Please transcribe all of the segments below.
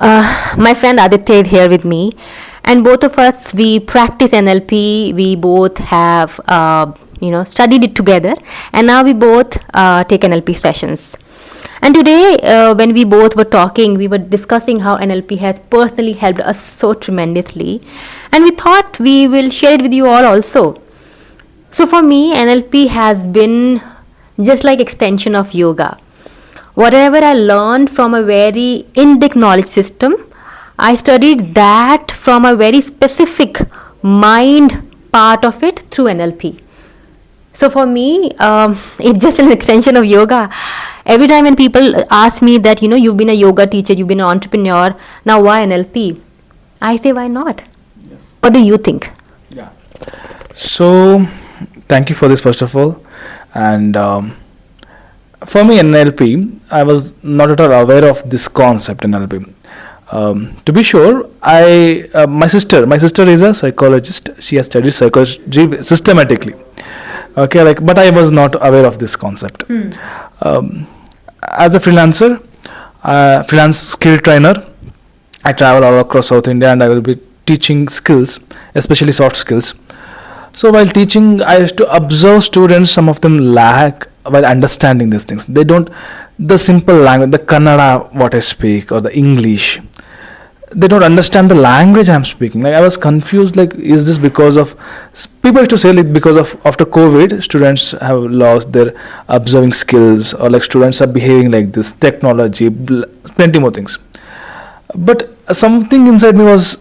My friend Aditya is here with me, and both of us we practice NLP. We both have studied it together, and now we both take NLP sessions. And today, when we both were talking, we were discussing how NLP has personally helped us so tremendously, and we thought we will share it with you all also. So for me, NLP has been just like extension of yoga. Whatever I learned from a very in-depth knowledge system, I studied that from a very specific mind part of it through NLP. So for me, it's just an extension of yoga. Every time when people ask me that, you've been a yoga teacher, you've been an entrepreneur, now why NLP? I say, why not? Yes. What do you think? Yeah. So, thank you for this first of all. And for me, NLP, I was not at all aware of this concept NLP. To be sure, my sister is a psychologist. She has studied psychology systematically. Okay, but I was not aware of this concept. As a freelancer, freelance skill trainer, I travel all across South India and I will be teaching skills, especially soft skills. So while teaching, I used to observe students, some of them lack while understanding these things. They don't, the simple language, the Kannada what I speak or the English, they don't understand the language I'm speaking. I was confused, is this because of, people used to say because of after COVID, students have lost their observing skills, or students are behaving like this, technology, plenty more things. But something inside me was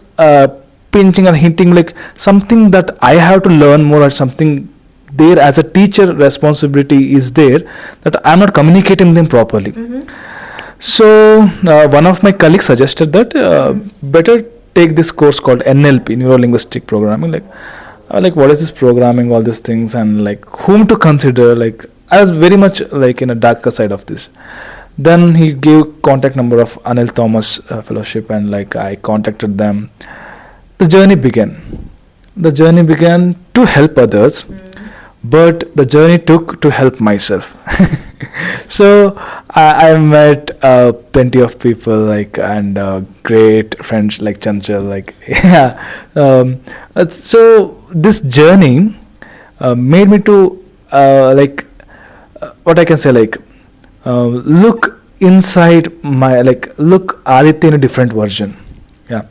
pinching and hinting something that I have to learn more, or something there as a teacher responsibility is there that I'm not communicating them properly. So one of my colleagues suggested that better take this course called NLP, Neuro Linguistic Programming. What is this programming, all these things, and whom to consider. I was very much in a darker side of this. Then he gave contact number of Anil Thomas fellowship, and I contacted them. The journey began. The journey began to help others, but the journey took to help myself. So I met plenty of people and great friends like Chanchal, so this journey made me to what I can say, look inside my, look Aditya in a different version. Yeah.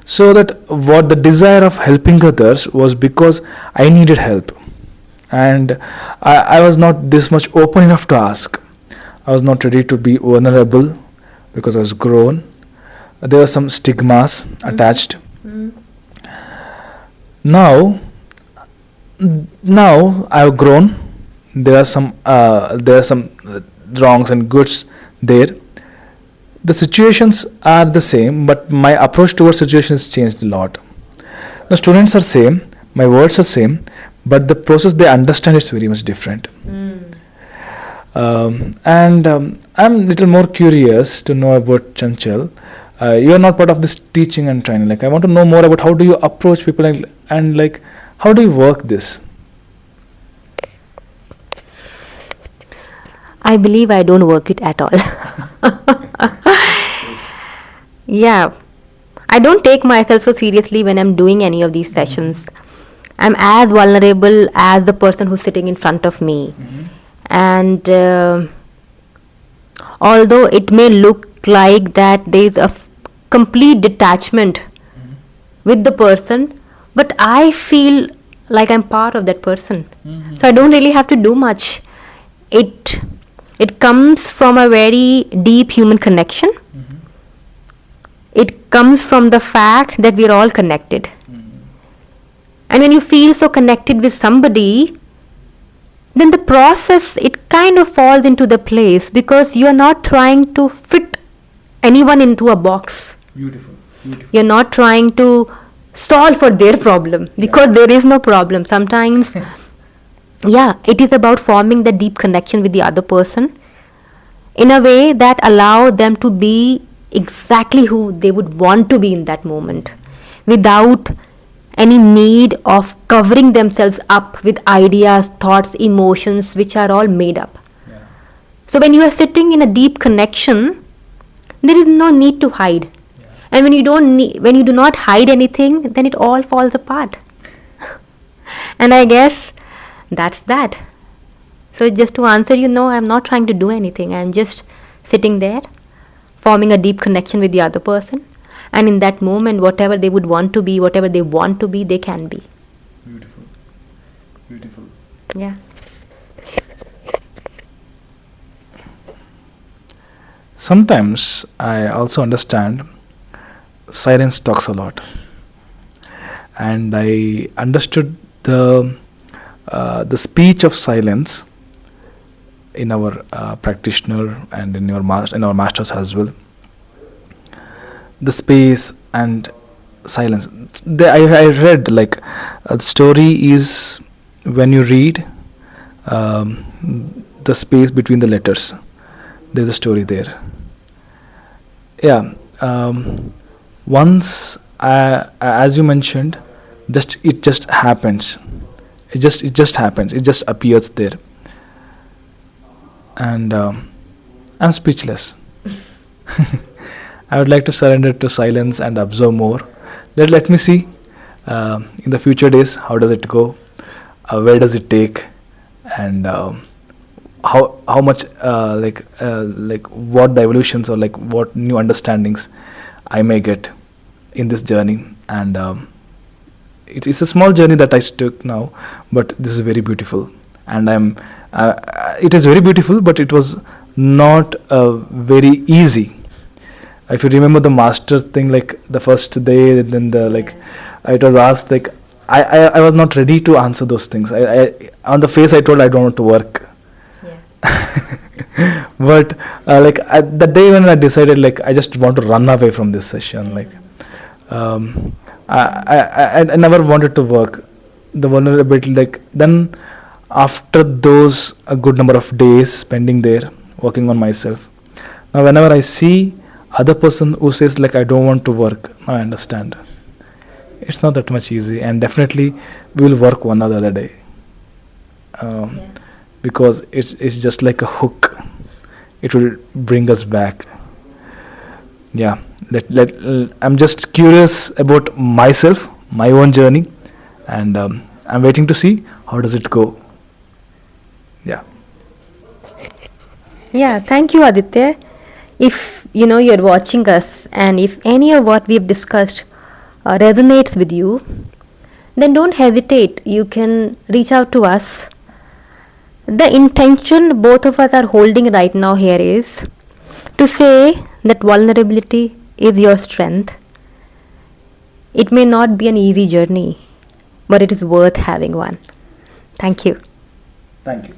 So that what the desire of helping others was because I needed help. And I was not this much open enough to ask. I was not ready to be vulnerable because I was grown. There were some stigmas attached. Now I have grown. There are some wrongs and goods there. The situations are the same, but my approach towards situations changed a lot. The students are same, my words are same, but the process they understand is very much different. And I'm little more curious to know about Chanchal. You are not part of this teaching and training. I want to know more about how do you approach people and how do you work this? I believe I don't work it at all. Yeah, I don't take myself so seriously when I'm doing any of these sessions. I'm as vulnerable as the person who's sitting in front of me. And although it may look like that there's a complete detachment with the person, but I feel like I'm part of that person. So I don't really have to do much. It comes from a very deep human connection. It comes from the fact that we're all connected. And when you feel so connected with somebody, then the process, it kind of falls into the place because you are not trying to fit anyone into a box. Beautiful. You're not trying to solve for their problem because there is no problem. Sometimes, it is about forming the deep connection with the other person in a way that allow them to be exactly who they would want to be in that moment without any need of covering themselves up with ideas, thoughts, emotions which are all made up. So when you are sitting in a deep connection, there is no need to hide. And when you do not hide anything, then it all falls apart. And I guess that's that. So just to answer you, no, I'm not trying to do anything. I'm just sitting there, forming a deep connection with the other person. And in that moment, whatever they would want to be, whatever they want to be, they can be. Beautiful. Beautiful. Yeah. Sometimes I also understand silence talks a lot, and I understood the speech of silence in our practitioner and in our masters as well. The space and silence. I read like a story is when you read the space between the letters. There's a story there. Yeah. Once, as you mentioned, it just happens. It just happens. It just appears there, and I'm speechless. I would like to surrender to silence and observe more. Let me see in the future days how does it go, where does it take, and how much like what the evolutions or like what new understandings I may get in this journey. And it's a small journey that I took now, but this is very beautiful, and it is very beautiful, but it was not very easy. If you remember the master thing, like the first day, then the like, it was asked like, I was not ready to answer those things. I on the face I told I don't want to work. Yeah. But the day when I decided like I just want to run away from this session, like I never wanted to work. The vulnerability, like then after those a good number of days spending there working on myself, now whenever I see other person who says like I don't want to work, now I understand it's not that much easy, and definitely we will work one other day, because it's just like a hook. It will bring us back. Yeah. I'm just curious about myself, my own journey, and I'm waiting to see how does it go. Yeah. Yeah, thank you, Aditya. If you're watching us, and if any of what we've discussed resonates with you, then don't hesitate. You can reach out to us. The intention both of us are holding right now here is to say that vulnerability is your strength. It may not be an easy journey, but it is worth having one. Thank you. Thank you.